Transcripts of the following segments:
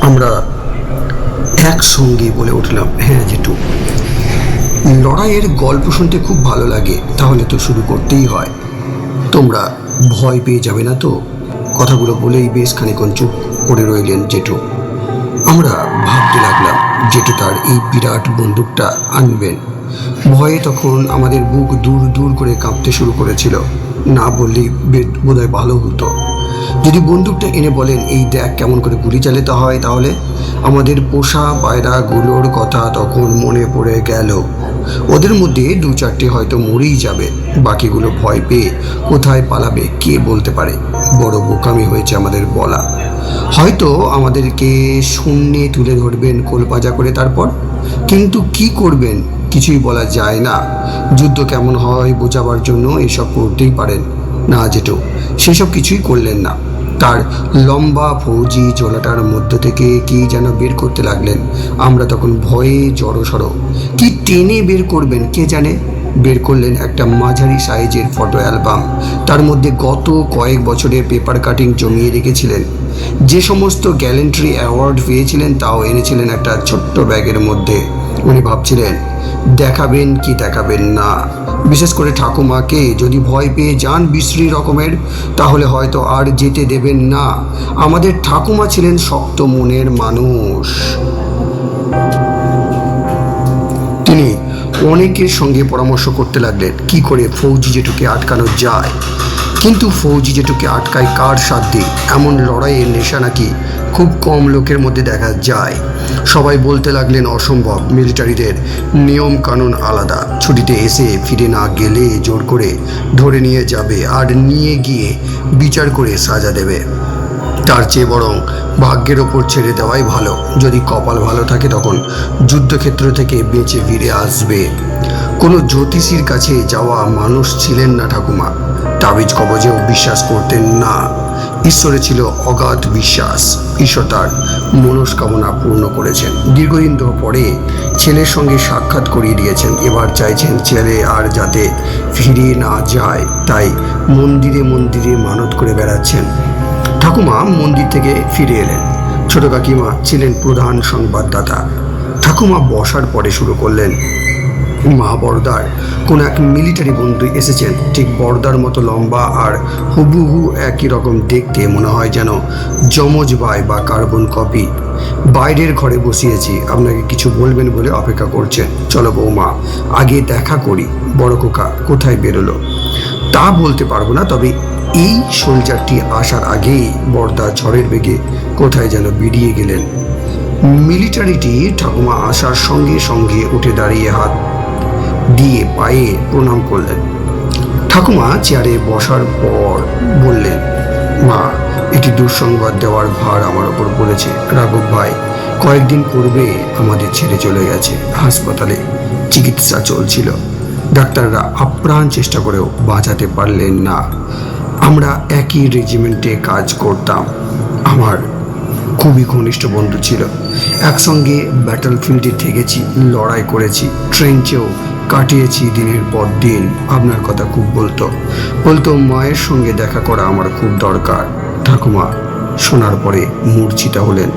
আমরা একসঙ্গে বলে উঠলাম, হ্যাঁ জেঠু, লড়াইয়ের গল্প শুনতে খুব ভালো লাগে, তাহলে তো শুরু করতেই হয়। তোমরা ভয় পেয়ে যাবে না তো? কথাগুলো বলেই বেশ খানিকক্ষণ চুপ করে রইলেন জেঠু। আমরা ভাবতে লাগলাম জেঠু তার এই বিরাট বন্দুকটা আনবেন। ভয়ে তখন আমাদের বুক দূর দূর করে কাঁপতে শুরু করেছিল। না বললেই বোধহয় ভালো হতো। যদি বন্দুকটা এনে বলেন, এই দেখ কেমন করে গুলি চালাতে হয়, তাহলে আমাদের পোষা পায়রাগুলোর কথা তখন মনে পড়ে গেল। ওদের মধ্যে দু চারটে হয়তো মরেই যাবে, বাকিগুলো ভয় পেয়ে কোথায় পালাবে কে বলতে পারে। বড় বোকামি হয়েছে আমাদের বলা। হয়তো আমাদেরকে শূন্যে তুলে ধরবেন কোলপাজা করে, তারপর কিন্তু কি করবেন কিছুই বলা যায় না। যুদ্ধ কেমন হয় বোঝাবার জন্য এসব করতেই পারেন না জেঠু, সেসব কিছুই করলেন না। তার লম্বা ফৌজি চোলাটার মধ্য থেকে কি যেন বের করতে লাগলেন। আমরা তখন ভয়ে জড়সড়। কি টেনে বের করবেন কে জানে। বের করলেন একটা মাঝারি সাইজের ফটো অ্যালবাম। তার মধ্যে গত কয়েক বছরের পেপার কাটিং জমিয়ে রেখেছিলেন। যে সমস্ত গ্যালেন্ট্রি অ্যাওয়ার্ড পেয়েছিলেন তাও এনেছিলেন একটা ছোট্ট ব্যাগের মধ্যে। উনি ভাবছিলেন দেখাবেন কি দেখাবেন না। বিশেষ করে ঠাকুমাকে যদি ভয় পেয়ে যান বিশ্রী রকমের, তাহলে হয়তো আর যেতে দেবেন না। আমাদের ঠাকুমা ছিলেন শক্ত মনের মানুষ। তিনি অনেকের সঙ্গে পরামর্শ করতে লাগলেন কি করে ফৌজি জেঠুকে আটকানো যায়। কিন্তু ফৌজি জেঠুকে আটকায় কার সাধ্যে? এমন লড়াইয়ের নেশা নাকি খুব কম লোকের মধ্যে দেখা যায়। সবাই বলতে লাগলেন অসম্ভব, মিলিটারিদের নিয়ম কানুন আলাদা। ছুটিতে এসে ফিরে না গেলে জোর করে ধরে নিয়ে যাবে আর নিয়ে গিয়ে বিচার করে সাজা দেবে। তার চেয়ে বরং ভাগ্যের ওপর ছেড়ে দেওয়াই ভালো। যদি কপাল ভালো থাকে তখন যুদ্ধক্ষেত্র থেকে বেঁচে ফিরে আসবে। কোনো জ্যোতিষীর কাছে যাওয়া মানুষ ছিলেন না ঠাকুমা। তাবিজ কবজেও বিশ্বাস করতেন না। ঈশ্বরে ছিল অগাধ বিশ্বাস। ঈশ্বর তার মনস্কামনা পূর্ণ করেছেন। দীর্ঘদিন পরে ছেলের সঙ্গে সাক্ষাৎ করিয়ে দিয়েছেন। এবার চাইছেন ছেলে আর যাতে ফিরে না যায়, তাই মন্দিরে মন্দিরে মানত করে বেড়াচ্ছেন। ঠাকুমা মন্দির থেকে ফিরে এলেন। ছোট কাকিমা ছিলেন প্রধান সংবাদদাতা। ঠাকুমা বসার পরে শুরু করলেন, মা বড়দার কোন এক মিলিটারি বন্ধু এসেছেন। ঠিক বড়দার মতো লম্বা আর হুবহু একই রকম দেখতে, মনে হয় যেন যমজ ভাই বা কার্বন কপি। বাইরের ঘরে বসিয়েছি, আপনাকে কিছু বলবেন বলে অপেক্ষা করছেন। চলো বৌমা আগে দেখা করি। বড় খোকা কোথায় বেরোলো তা বলতে পারবো না, তবে এই সোলজারটি আসার আগেই বড়দা ঝড়ের বেগে কোথায় যেন বেরিয়ে গেলেন। মিলিটারিটি ঠাকুমা আসার সঙ্গে সঙ্গে উঠে দাঁড়িয়ে হাত দিয়ে পায়ে প্রণাম করলেন। ঠাকুমা চেয়ারে বসার পর বললেন, মা এটি দুঃসংবাদ দেওয়ার ভার আমার ওপর পড়েছে। রাঘব ভাই কয়েকদিন পূর্বে আমাদের ছেড়ে চলে গেছে। হাসপাতালে চিকিৎসা চলছিল। ডাক্তাররা আপ্রাণ চেষ্টা করেও বাঁচাতে পারলেন না। আমরা একই রেজিমেন্টে কাজ করতাম। আমার খুবই ঘনিষ্ঠ বন্ধু ছিল। একসঙ্গে ব্যাটলফিল্ডে থেকেছি, লড়াই করেছি, ট্রেঞ্চেও কাটিয়েছি দিনের পর দিন। আপনার কথা খুব বলতো মায়ের সঙ্গে দেখা করা আমার খুব দরকার। ঠাকুমা শোনার পরে মূর্ছিতা হলেন।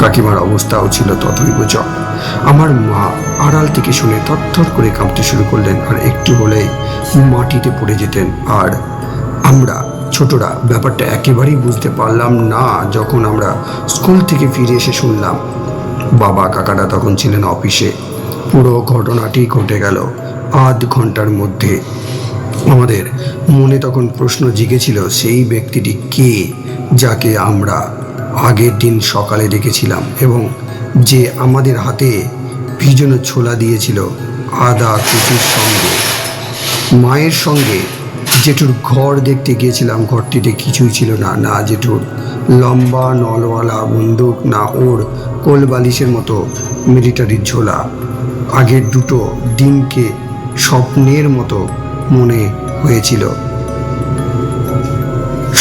কাকিমার অবস্থাও ছিল তথৈবচ। আমার মা আড়াল থেকে শুনে থরথর করে কাঁপতে শুরু করলেন, আর একটু হলেই মাটিতে পড়ে যেতেন। আর আমরা ছোটরা ব্যাপারটা একেবারেই বুঝতে পারলাম না। যখন আমরা স্কুল থেকে ফিরে এসে শুনলাম, বাবা কাকারা তখন ছিলেন অফিসে। পুরো ঘটনাটি ঘটে গেল আধ ঘন্টার মধ্যে। আমাদের মনে তখন প্রশ্ন জেগেছিল, সেই ব্যক্তিটি কে যাকে আমরা আগের দিন সকালে দেখেছিলাম এবং যে আমাদের হাতে ভিজানো ছোলা দিয়েছিল আদা কুচির সঙ্গে। মায়ের সঙ্গে জেঠুর ঘর দেখতে গিয়েছিলাম। ঘরটিতে কিছুই ছিল না, না জেঠুর লম্বা নলওয়ালা বন্দুক, না ওর কোলবালিশের মতো মিলিটারির ঝোলা। আগের দুটো দিনকে স্বপ্নের মতো মনে হয়েছিল।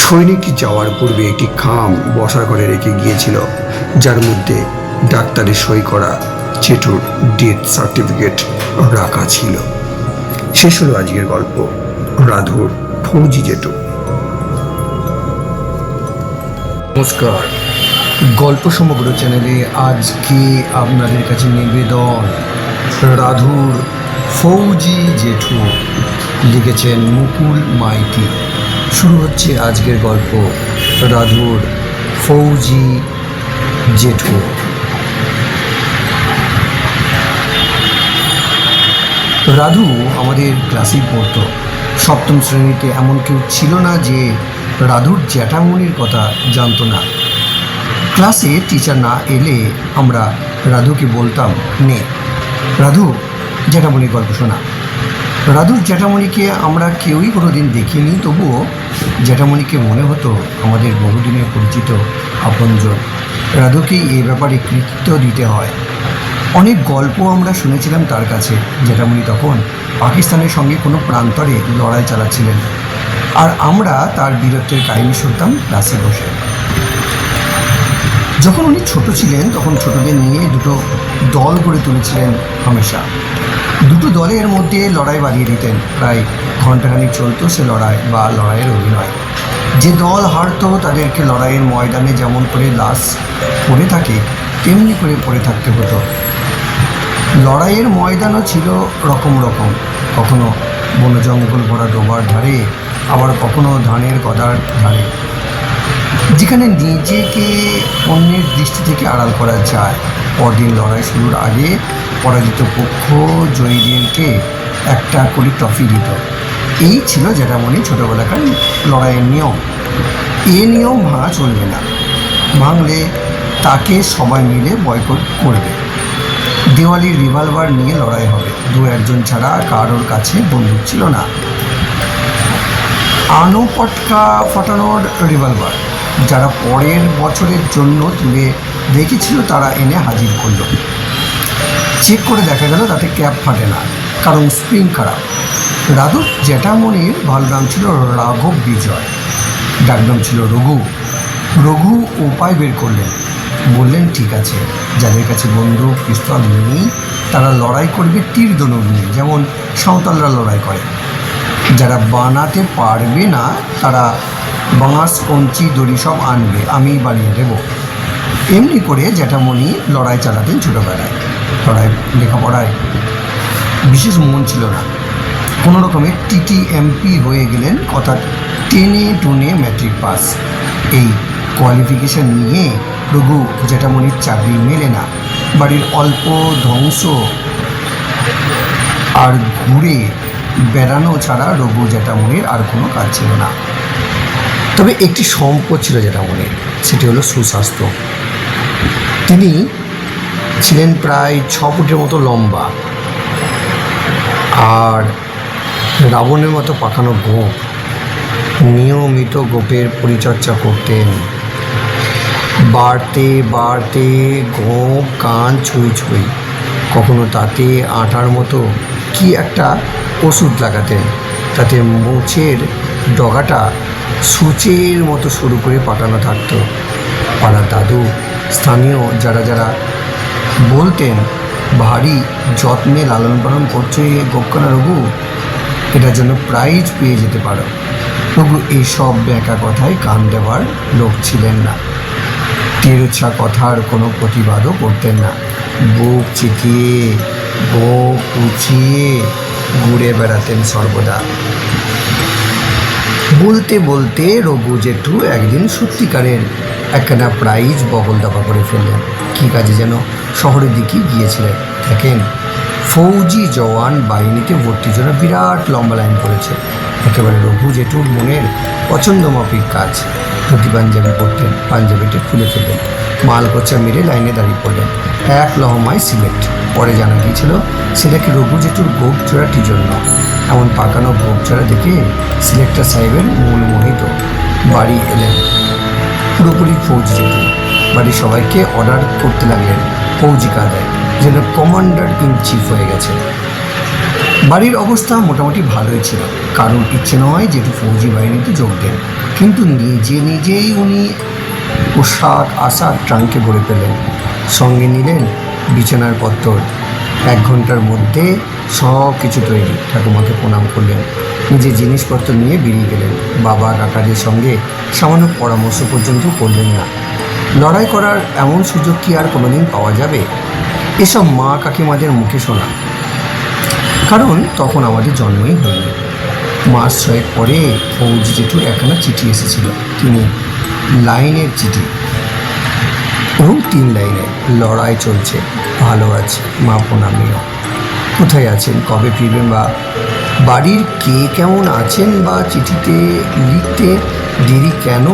সৈনিক যাওয়ার পূর্বে একটি খাম বসার ঘরে রেখে গিয়েছিল, যার মধ্যে ডাক্তারের সই করা জেঠুর ডেথ সার্টিফিকেট রাখা ছিল। শেষ হলো আজকের গল্প, রাধুর ফৌজি জেঠু। নমস্কার। গল্প সমগ্র চ্যানেলে আজকে আপনাদের কাছে নিবেদন রাধুর ফৌজি জেঠু, লিখেছেন মুকুল মাইতি। শুরু হচ্ছে আজকের গল্প রাধুর ফৌজি জেঠু। রাধু আমাদের ক্লাসেই পড়তো। সপ্তম শ্রেণীতে এমন কেউ ছিল না যে রাধুর জ্যাঠামণির কথা জানতো না। ক্লাসে টিচার না এলে আমরা রাধুকে বলতাম, নে রাধু জ্যাঠামণির গল্প শোনা। রাধুর জ্যাঠামণিকে আমরা কেউই কোনো দিন দেখিনি, তবুও জ্যাঠামণিকে মনে হতো আমাদের বহুদিনের পরিচিত আপনজন। রাধুকেই এ ব্যাপারে কৃতিত্ব দিতে হয়। অনেক গল্প আমরা শুনেছিলাম তার কাছে। জ্যাঠামণি তখন পাকিস্তানের সঙ্গে কোনো প্রান্তরে লড়াই চালাচ্ছিলেন, আর আমরা তার বীরত্বের কাহিনী শুনতাম ক্লাসে বসে। যখন উনি ছোট ছিলেন তখন ছোটদের নিয়ে দুটো দল গড়ে তুলেছিলেন হামেশা। দুটো দলের মধ্যে লড়াই বাঁধিয়ে দিতেন। প্রায় ঘণ্টাখানিক চলতো সে লড়াই বা লড়াইয়ের অভিনয়। যে দল হারতো তাদেরকে লড়াইয়ের ময়দানে যেমন করে লাশ পড়ে থাকে তেমনি করে পড়ে থাকতে হতো। লড়াইয়ের ময়দানও ছিল রকম রকম, কখনো বন জঙ্গল ভরা ডোবার ধারে, আবার কখনো ধানের গদার ধারে, যেখানে নিজেকে অন্যের দৃষ্টি থেকে আড়াল করা যায়। পরদিন লড়াই শুরুর আগে পরাজিত পক্ষ জয়ীদেরকে একটা করে ট্রফি দিত। এই ছিল জ্যাঠামণি ছোটোবেলাকার লড়াইয়ের নিয়ম। এ নিয়ম ভাঙা চলবে না, ভাঙলে তাকে সবাই মিলে বয়কট করবে। দেওয়ালির রিভলভার নিয়ে লড়াই হবে, দু একজন ছাড়া কারোর কাছে বন্দুক ছিল না। আনো পটকা ফাটানোর রিভলভার যারা পরের বছরের জন্য তুলে রেখেছিল তারা এনে হাজির করলো। চেক করে দেখা গেল তাতে ক্যাপ ফাটে না, কারণ স্প্রিং খারাপ। রাধুর জ্যাঠামণির ভালো নাম ছিল রাঘব বিজয়, ডাকনাম ছিল রঘু। রঘু উপায় বের করলেন, বললেন ঠিক আছে, যাদের কাছে বন্দুক পিস্তল নেই তারা লড়াই করবে তীর ধনুক নিয়ে, যেমন সাঁওতালরা লড়াই করে। যারা বানাতে পারবে না তারা বাঁশ কঞ্চি দড়ি সব আনবে, আমিই বানিয়ে দেবো। এমনি করে জ্যাঠামণি লড়াই চালাতেন ছোটোবেলায়। লড়াই লেখাপড়ায় বিশেষ মন ছিল না, কোনো রকমে TTMP হয়ে গেলেন, কথা টেনে টুনে ম্যাট্রিক পাস। এই কোয়ালিফিকেশান নিয়ে রঘু জ্যাঠামণির চাকরি মেলে না। বাড়ির অল্প ধ্বংস আর ঘুরে বেড়ানো ছাড়া রঘু জ্যাঠামণির আর কোনো কাজ ছিল না। তবে একটি সম্পদ ছিল জ্যাঠামণির, সেটি হলো সুস্বাস্থ্য। তিনি ছিলেন প্রায় 6 ফুটের মতো লম্বা, আর রাবণের মতো পাকানো গোঁফ। নিয়মিত গোঁফের পরিচর্যা করতেন। বাড়তে বাড়তে গোঁফ কান ছুঁই ছুঁই, কখনো তাতে আটার মতো কি একটা ওষুধ লাগাতেন, তাতে মোচের ডগাটা সূচের মতো সরু করে পাকানো থাকতো। পাড়ার দাদু, স্থানীয় যারা যারা বলতেন, ভারী যত্নে লালন পালন করছে গোপকানা রঘু, এটার জন্য প্রাইজ পেয়ে যেতে পারো। রঘু এইসব ব্যাকা কথায় কান দেওয়ার লোক ছিলেন না। তেরোছা কথার কোনো প্রতিবাদও করতেন না। বুক চিতিয়ে বুক উঁচিয়ে ঘুরে বেড়াতেন সর্বদা। বলতে বলতে রঘু জেঠু একদিন সত্যিকারের একখানা প্রাইজ বগল দাবা করে ফেললেন। কী কাজে যেন শহরের দিকে গিয়েছিলেন। দেখেন ফৌজি জওয়ান বাহিনীতে ভর্তির জন্য বিরাট লম্বা লাইন পড়েছে। একেবারে রঘু জেঠুর মনের পছন্দ মাফিক কাজ। ধুতি পাঞ্জাবি পরতেন, পাঞ্জাবিটা খুলে ফেললেন, মাল কোচা মেরে লাইনে দাঁড়িয়ে পড়লেন। এক লহমায় সিলেক্ট। পরে জানা গিয়েছিল সেটাকে রঘু জেঠুর গোপ চোরাটির জন্য। এমন পাকানো গোপ চোরা দেখে সিলেক্টর সাহেবের মন মোহিত। বাড়ি এলেন পুরোপুরি ফৌজি জেঠু। বাড়ির সবাইকে অর্ডার করতে লাগলেন ফৌজি কায়দায়, যেন কমান্ডার ইন চিফ হয়ে গেছে। বাড়ির অবস্থা মোটামুটি ভালোই ছিল, কারণ ইচ্ছে নয় জেঠু ফৌজি বাহিনীতে যোগ দেন। কিন্তু নিজেই উনি পোশাক আশাক ট্রাঙ্কে ভরে ফেলেন। সঙ্গে নিলেন বিছানার পত্তর। 1 ঘন্টার মধ্যে সব কিছু তৈরি। ঠাকুমাকে প্রণাম করলেন, নিজের জিনিসপত্র নিয়ে বেরিয়ে গেলেন। বাবা কাকাদের সঙ্গে সামান্য পরামর্শ পর্যন্ত করলেন না। লড়াই করার এমন সুযোগ কি আর কোনোদিন পাওয়া যাবে? এসব মা কাকিমাদের মুখে শোনা, কারণ তখন আমাদের জন্মই হয়নি। মাস 6 পরে ফৌজি জেঠুর একখানা চিঠি এসেছিল। তিনি লাইনের চিঠি এবং 3 লাইনে, লড়াই চলছে, ভালো আছে, মা প্রণামীয়। কোথায় আছেন, কবে ফিরবেন, বা বাড়ির কে কেমন আছেন, বা চিঠিতে লিখতে দেরি কেন,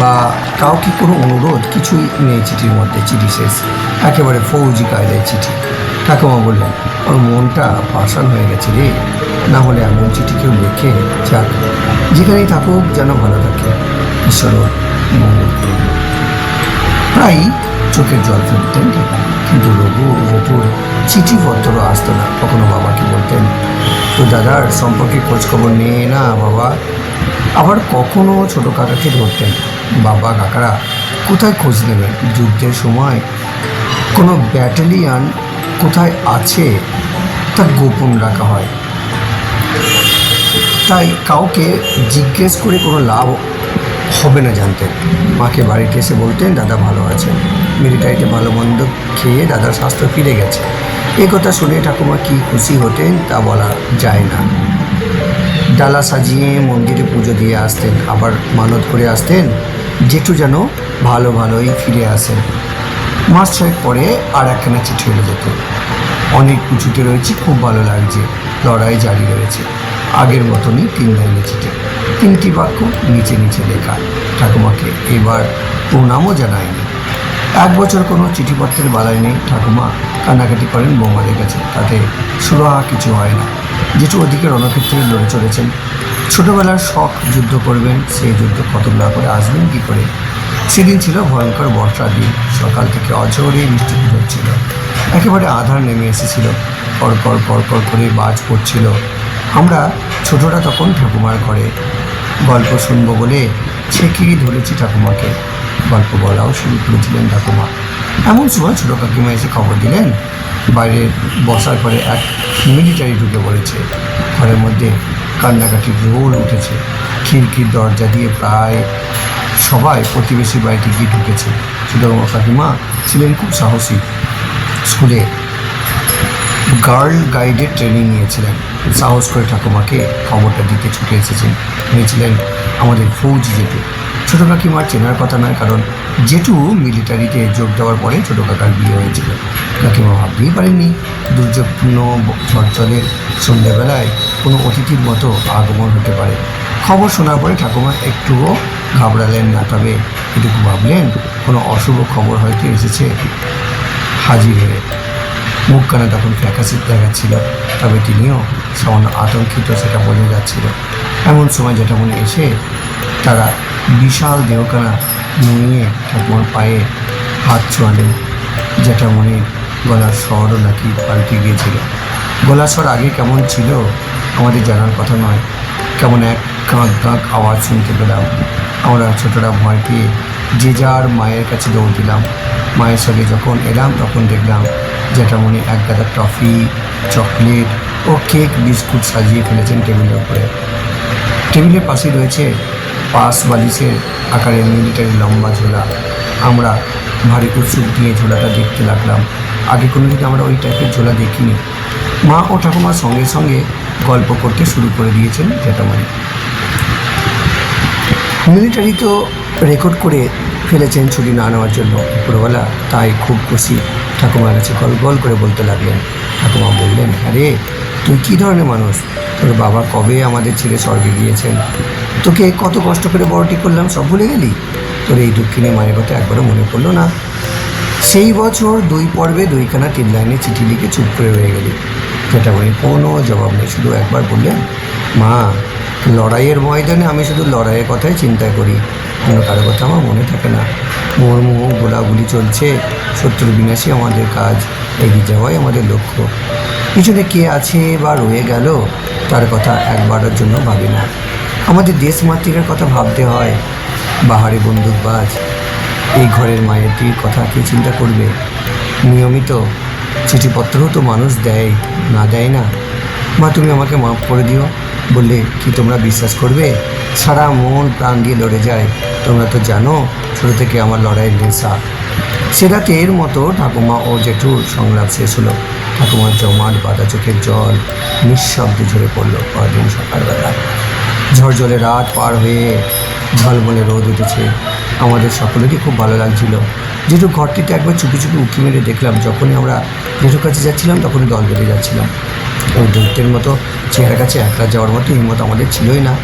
বা কাউকে কোনো অনুরোধ, কিছুই নেই চিঠির মধ্যে। চিঠি শেষ, একেবারে ফৌজি কায়দায় চিঠি। ঠাকুমা বললেন, ওর মনটা পাষাণ হয়ে গেছে রে, না হলে এমন চিঠি কেউ লেখে? যাক, যেখানেই থাকুক যেন ভালো থাকে, ঈশ্বর ওর মঙ্গল করুন। প্রায় চোখের জল ফেলতেন ঠাকুমা, কিন্তু রঘু জেঠুর চিঠিপত্র আসতো না। কখনো বাবাকে বলতেন, তো দাদার সম্পর্কে খোঁজখবর নিয়ে না বাবা। আবার কখনো ছোটো কাকাকে ধরতেন, বাবা কাকারা কোথায় খোঁজ নেবেন, যুদ্ধের সময় কোনো ব্যাটালিয়ান কোথায় আছে তা গোপন রাখা হয়, তাই কাউকে জিজ্ঞেস করে কোনো লাভ হবে না জানতেন। মাকে বাড়িতে এসে বলতেন, দাদা ভালো আছেন, মিলিটারিতে ভালো মন্দ খেয়ে দাদার স্বাস্থ্য ফিরে গেছে। এ কথা শুনে ঠাকুমা কি খুশি হতেন তা বলা যায় না। ডালা সাজিয়ে মন্দিরে পুজো দিয়ে আসতেন, আবার মানত করে আসতেন জেঠু যেন ভালোই ফিরে আসেন। মাস 6 পরে আর একখানা চিঠি এলে যেত, অনেক উঁচুতে রয়েছে, খুব ভালো লাগছে, লড়াই জারি রয়েছে। আগের মতনই 3 লাইনের চিঠি, 3টি বাক্য নিচে নিচে লেখা। ঠাকুমাকে এবার প্রণামও জানায়নি। 1 বছর কোনো চিঠিপত্রের বালাই নেই। ঠাকুমা কান্নাকাটি করেন বৌমাদের কাছে, তাতে সুরাহা কিছু হয় না। যেটু ওদিকে রণক্ষেত্রে লড়ে চলেছেন। ছোটোবেলার শখ, যুদ্ধ করবেন, সেই যুদ্ধ খতম না করে আসবেন কী করে? সেদিন ছিল ভয়ঙ্কর বর্ষার দিন, সকাল থেকে অঝোরে বৃষ্টি হচ্ছিল, একেবারে আধার নেমে এসেছিল, কড়কড় কড়কড় করে বাজ পড়ছিল। আমরা ছোটরা তখন ঠাকুমার ঘরে গল্প শুনবো বলে ছেঁকিয়ে ধরেছি ঠাকুমাকে। গল্প বলাও শুরু করেছিলেন ঠাকুমা। এমন সময় ছোটো কাকিমা এসে খবর দিলেন, বাইরে বসার ঘরে এক মিলিটারি ঢুকে পড়েছে। ঘরের মধ্যে কান্নাকাটির রোল উঠেছে। খিড়কির দরজা দিয়ে প্রায় সবাই প্রতিবেশী বাড়িতে গিয়ে ঢুকেছে। ছোটো কাকিমা ছিলেন খুব সাহসী, স্কুলে গার্ল গাইডের ট্রেনিং নিয়েছিলেন। সাহস করে ঠাকুমাকে খবরটা দিতে ছুটে এসেছেন। হয়েছিলেন আমাদের ফৌজি জেঠু। ছোটো কাকিমার চেনার কথা নয়, কারণ জেঠু মিলিটারিতে যোগ দেওয়ার পরে ছোটো কাকার বিয়ে হয়েছিল। কাকিমা ভাবতেই পারেননি দুর্যোগপূর্ণ ঝড়জলের সন্ধ্যাবেলায় কোনো অতিথির মতো আগমন হতে পারে। খবর শোনার পরে ঠাকুমা একটুও ঘাবড়ালেন না, তবে এটুকু ভাবলেন কোনো অশুভ খবর হয়তো এসেছে। হাজির হয়ে মুখখানা তখন ফ্যাকাশে দেখাচ্ছিল, তবে তিনিও সামান্য আতঙ্কিত, সেটা বোঝা যাচ্ছিল। এমন সময় জ্যাঠামণি এসে তারা বিশাল দেহখানা নুয়ে ঠাকুমার পায়ে হাত ছোঁয়ালেন। জ্যাঠামণির গলার স্বরও নাকি পাল্টে গিয়েছিল। গলার স্বর আগে কেমন ছিল আমাদের জানার কথা নয়, কেমন এক গাঁক গাঁক আওয়াজ শুনতে পেলাম। আমরা ছোটরা ভয় পেয়ে যে যার মায়ের কাছে দৌড় দিলাম। মায়ের সঙ্গে যখন এলাম তখন দেখলাম জ্যাঠামণি এক গাদা টফি, চকলেট ও কেক বিস্কুট সাজিয়ে ফেলেছেন টেবিলের উপরে। টেবিলের পাশে রয়েছে পাশ বালিশের আকারের মিলিটারি লম্বা ঝোলা। আমরা ভারী উৎসুক দিয়ে ঝোলাটা দেখতে লাগলাম। আগে কোনোদিন আমরা ওই টাইপের ঝোলা দেখিনি। মা ও ঠাকুমার সঙ্গে সঙ্গে গল্প করতে শুরু করে দিয়েছেন জ্যাঠামণি। মিলিটারি তো রেকর্ড করে ফেলেছেন ছুটি না নেওয়ার জন্য উপরওয়ালা, তাই খুব খুশি। ঠাকুমার কাছে গল গল করে বলতে লাগলেন। ঠাকুমা বললেন, আরে তুই কী ধরনের মানুষ? তোর বাবা কবে আমাদের ছেড়ে স্বর্গে গিয়েছেন, তোকে কত কষ্ট করে বড়টি করলাম, সব ভুলে গেলি? তোর এই দুঃখিনী মায়ের কথা একবারও মনে পড়লো না? সেই বছর 2 পর্বে 2খানা 3 লাইনে চিঠি লিখে চুপ করে রয়ে গেলি। জ্যাঠামণি কোনো জবাব নেই, শুধু একবার বললেন, মা লড়াইয়ের ময়দানে আমি শুধু লড়াইয়ের কথাই চিন্তা করি, অন্য কারো কথা আমার মনে থাকে না। মুহুর্মুহু গোলাগুলি চলছে, শত্রুর বিনাশী আমাদের কাজ, এগিয়ে যাওয়াই আমাদের লক্ষ্য। পিছনে কে আছে বা রয়ে গেল তার কথা একবারের জন্য ভাবি না। আমাদের দেশমাতৃকার কথা ভাবতে হয়। বাহারি বন্দুকবাজ এই ঘরের মায়েরটির কথা কে চিন্তা করবে? নিয়মিত চিঠিপত্রও তো মানুষ দেয়, না দেয় না? মা তুমি আমাকে মাফ করে দিও বললে কি তোমরা বিশ্বাস করবে? সারা মন প্রাণ দিয়ে লড়ে যায়। তোমরা তো জানো ছোটো থেকে আমার লড়াইয়ের নেশা। সে রাতে এর মতো ঠাকুমা ও জেঠুর সংলাপ শেষ হলো। ঠাকুমার জমাট বাঁধা চোখের জল নিঃশব্দে ঝরে পড়ল। পরদিন সকালবেলা ঝড় রাত পার হয়ে ঝলমলে রোদ উঠেছে। আমাদের সকলেরই খুব ভালো লাগছিল। জেঠু ঘরটিতে একবার চুপি চুপি উঁকি মেরে দেখলাম, যখনই আমরা জেঠুর কাছে যাচ্ছিলাম তখনই দল বেঁধে যাচ্ছিলাম। ওই দৈত্যের মতো চেহারা কাছে একলা যাওয়ার মতো হিম্মত আমাদের ছিলই না।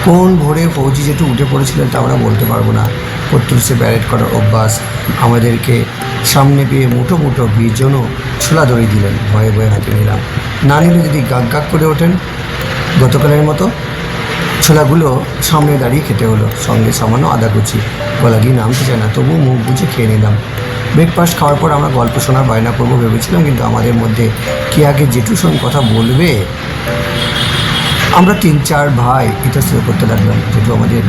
কোন ভোরে ফৌজি জেঠু উঠে পড়েছিলেন তা আমরা বলতে পারবো না। প্রত্যুষে ব্যারেট করার অভ্যাস। আমাদেরকে সামনে পেয়ে মুঠো মুঠো বিজনও ছোলা দড়ি দিলেন। ভয়ে ভয়ে হাতে নিলাম, না নিলে যদি গাক গাক করে ওঠেন গতকালের মতো। ছোলাগুলো সামনে দাঁড়িয়ে খেতে হলো, সঙ্গে সামান্য আদা কুচি। গলা দিয়ে নামতে চায় না, তবুও মুখ বুঝে খেয়ে নিলাম। ব্রেকফাস্ট খাওয়ার পর আমরা গল্প শোনার বায়না করবো ভেবেছিলাম, কিন্তু আমাদের মধ্যে কে আগে জেঠুর সঙ্গে কথা বলবে আমরা 3-4 ভাই ইতস্তত করতে লাগলাম। জেঠু আমাদের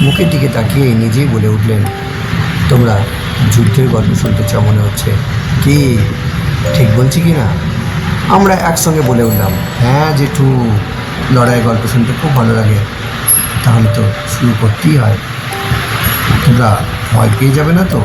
মুখের দিকে তাকিয়ে নিজেই বলে উঠলেন, তোমরা যুদ্ধের গল্প শুনতে চাও মনে হচ্ছে, কি ঠিক বলছি কি না? আমরা একসঙ্গে বলে উঠলাম, হ্যাঁ জেঠু, লড়াইয়ের গল্প শুনতে খুব ভালো লাগে। তাহলে তো শুরু করতেই হয়, তোমরা ভয় পেয়ে যাবে না তো?